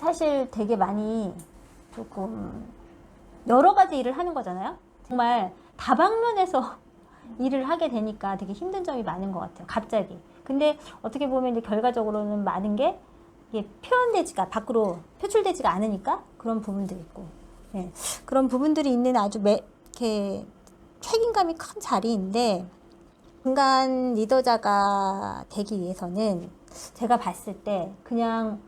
사실 되게 많이 조금 여러 가지 일을 하는 거잖아요. 정말 다방면에서 일을 하게 되니까 되게 힘든 점이 많은 것 같아요. 갑자기. 근데 어떻게 보면 이제 결과적으로는 많은 게 이게 표현되지가 밖으로 표출되지가 않으니까 그런 부분들이 있고, 예. 그런 부분들이 있는 아주 이렇게 책임감이 큰 자리인데, 인간 리더자가 되기 위해서는 제가 봤을 때 그냥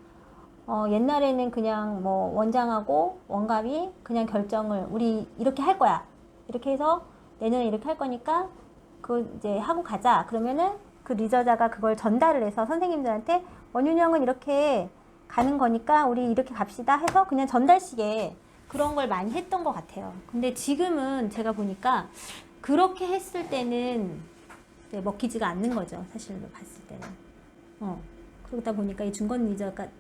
옛날에는 그냥 뭐 원장하고 원감이 그냥 결정을 우리 이렇게 할 거야, 이렇게 해서 내년에 이렇게 할 거니까 그거 이제 하고 가자. 그러면은 그 리더자가 그걸 전달을 해서 선생님들한테 원윤영은 이렇게 가는 거니까 우리 이렇게 갑시다 해서 그냥 전달식에 그런 걸 많이 했던 것 같아요. 근데 지금은 제가 보니까 그렇게 했을 때는 먹히지가 않는 거죠. 사실로 봤을 때는. 그러다 보니까 이 중간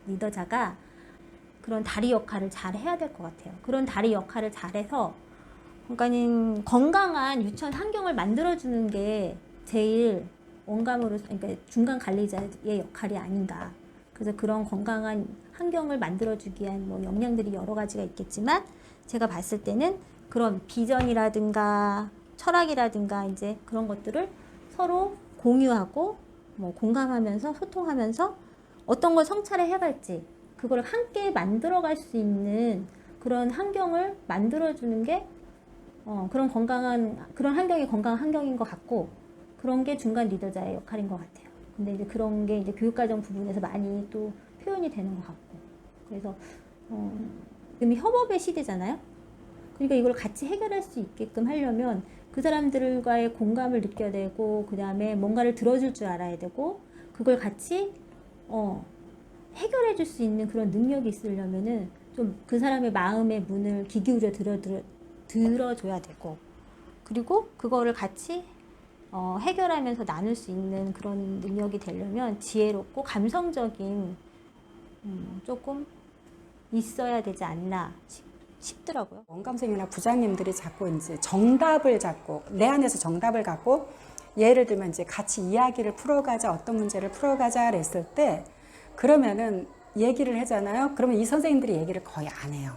리더자가 그런 다리 역할을 잘 해야 될 것 같아요. 그런 다리 역할을 잘해서, 그러니까는 건강한 유치원 환경을 만들어주는 게 제일 원감으로, 그러니까 중간 관리자의 역할이 아닌가. 그래서 그런 건강한 환경을 만들어주기 위한 뭐 역량들이 여러 가지가 있겠지만, 제가 봤을 때는 그런 비전이라든가 철학이라든가 이제 그런 것들을 서로 공유하고 뭐 공감하면서 소통하면서 어떤 걸 성찰을 해갈지 그걸 함께 만들어갈 수 있는 그런 환경을 만들어주는 게 그런 환경이 건강한 환경인 것 같고, 그런 게 중간 리더자의 역할인 것 같아요. 근데 이제 그런 게 이제 교육과정 부분에서 많이 또 표현이 되는 것 같고, 그래서 지금 협업의 시대잖아요. 그러니까 이걸 같이 해결할 수 있게끔 하려면 그 사람들과의 공감을 느껴야 되고, 그 다음에 뭔가를 들어줄 줄 알아야 되고, 그걸 같이 해결해 줄 수 있는 그런 능력이 있으려면은 좀 그 사람의 마음의 문을 귀 기울여 들어줘야 되고, 그리고 그거를 같이 해결하면서 나눌 수 있는 그런 능력이 되려면 지혜롭고 감성적인 조금 있어야 되지 않나 싶더라고요. 원감생이나 부장님들이 자꾸 이제 정답을 잡고 내 안에서 정답을 갖고, 예를 들면 이제 같이 이야기를 풀어가자, 어떤 문제를 풀어가자 했을 때, 그러면은 얘기를 하잖아요. 그러면 이 선생님들이 얘기를 거의 안 해요.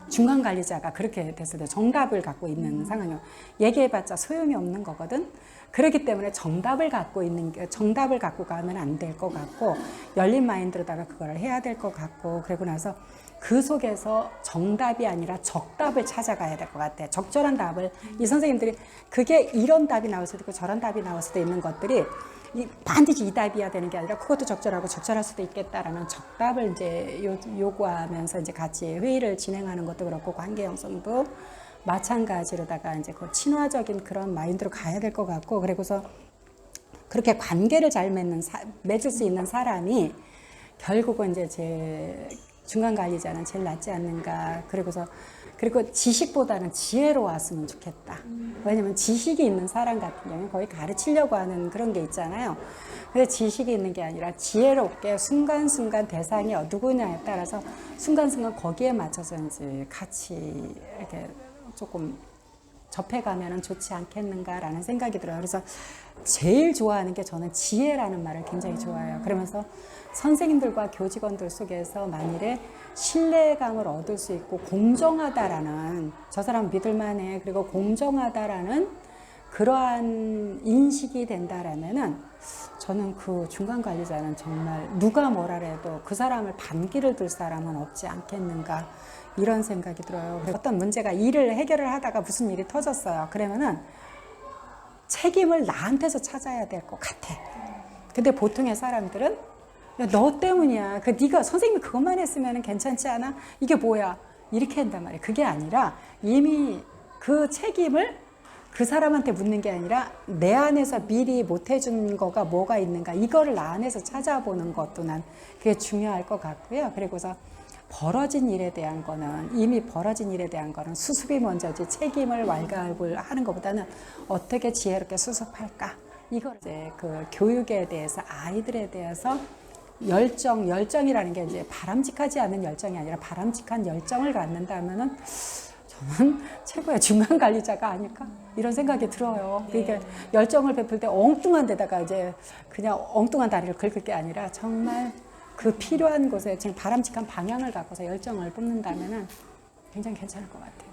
중간 관리자가 그렇게 됐을 때 정답을 갖고 있는 상황이요. 얘기해봤자 소용이 없는 거거든. 그렇기 때문에 정답을 갖고 가면 안 될 것 같고, 열린 마인드로다가 그걸 해야 될 것 같고, 그러고 나서 그 속에서 정답이 아니라 적답을 찾아가야 될 것 같아. 적절한 답을 이 선생님들이, 그게 이런 답이 나올 수도 있고 저런 답이 나올 수도 있는 것들이 반드시 이 답이어야 되는 게 아니라 그것도 적절하고 적절할 수도 있겠다라는 적답을 이제 요구하면서 이제 같이 회의를 진행하는 것도 그렇고, 관계 형성도 마찬가지로다가 이제 그 친화적인 그런 마인드로 가야 될 것 같고, 그리고서 그렇게 관계를 잘 맺을 수 있는 사람이 결국은 이제 제 중간 관리자는 제일 낫지 않는가. 그리고 지식보다는 지혜로 왔으면 좋겠다. 왜냐면 지식이 있는 사람 같은 경우는 거의 가르치려고 하는 그런 게 있잖아요. 근데 지식이 있는 게 아니라 지혜롭게 순간순간 대상이 누구냐에 따라서 순간순간 거기에 맞춰서 이제 같이 이렇게 조금 접해가면 좋지 않겠는가라는 생각이 들어요. 그래서 제일 좋아하는 게, 저는 지혜라는 말을 굉장히 좋아해요. 그러면서 선생님들과 교직원들 속에서 만일에 신뢰감을 얻을 수 있고 공정하다라는, 저 사람 믿을만해, 그리고 공정하다라는 그러한 인식이 된다라면은, 저는 그 중간 관리자는 정말 누가 뭐라 해도 그 사람을 반기를 들 사람은 없지 않겠는가, 이런 생각이 들어요. 어떤 문제가 일을 해결을 하다가 무슨 일이 터졌어요. 그러면은 책임을 나한테서 찾아야 될 것 같아. 근데 보통의 사람들은 야, 너 때문이야. 네가 선생님이 그것만 했으면 괜찮지 않아? 이게 뭐야? 이렇게 한단 말이에요. 그게 아니라 이미 그 책임을 그 사람한테 묻는 게 아니라 내 안에서 미리 못 해준 거가 뭐가 있는가, 이거를 나 안에서 찾아보는 것도 난 그게 중요할 것 같고요. 그리고서 이미 벌어진 일에 대한 거는 수습이 먼저지, 책임을 왈가왈부를 하는 것보다는 어떻게 지혜롭게 수습할까, 이걸 이제 그 교육에 대해서, 아이들에 대해서 열정이라는 게 이제 바람직하지 않은 열정이 아니라 바람직한 열정을 갖는다면은 저는 최고의 중간 관리자가 아닐까, 이런 생각이 들어요. 그러니까 열정을 베풀 때 엉뚱한 데다가 이제 그냥 엉뚱한 다리를 긁을 게 아니라 정말 그 필요한 곳에 지금 바람직한 방향을 갖고서 열정을 뿜는다면은 굉장히 괜찮을 것 같아요.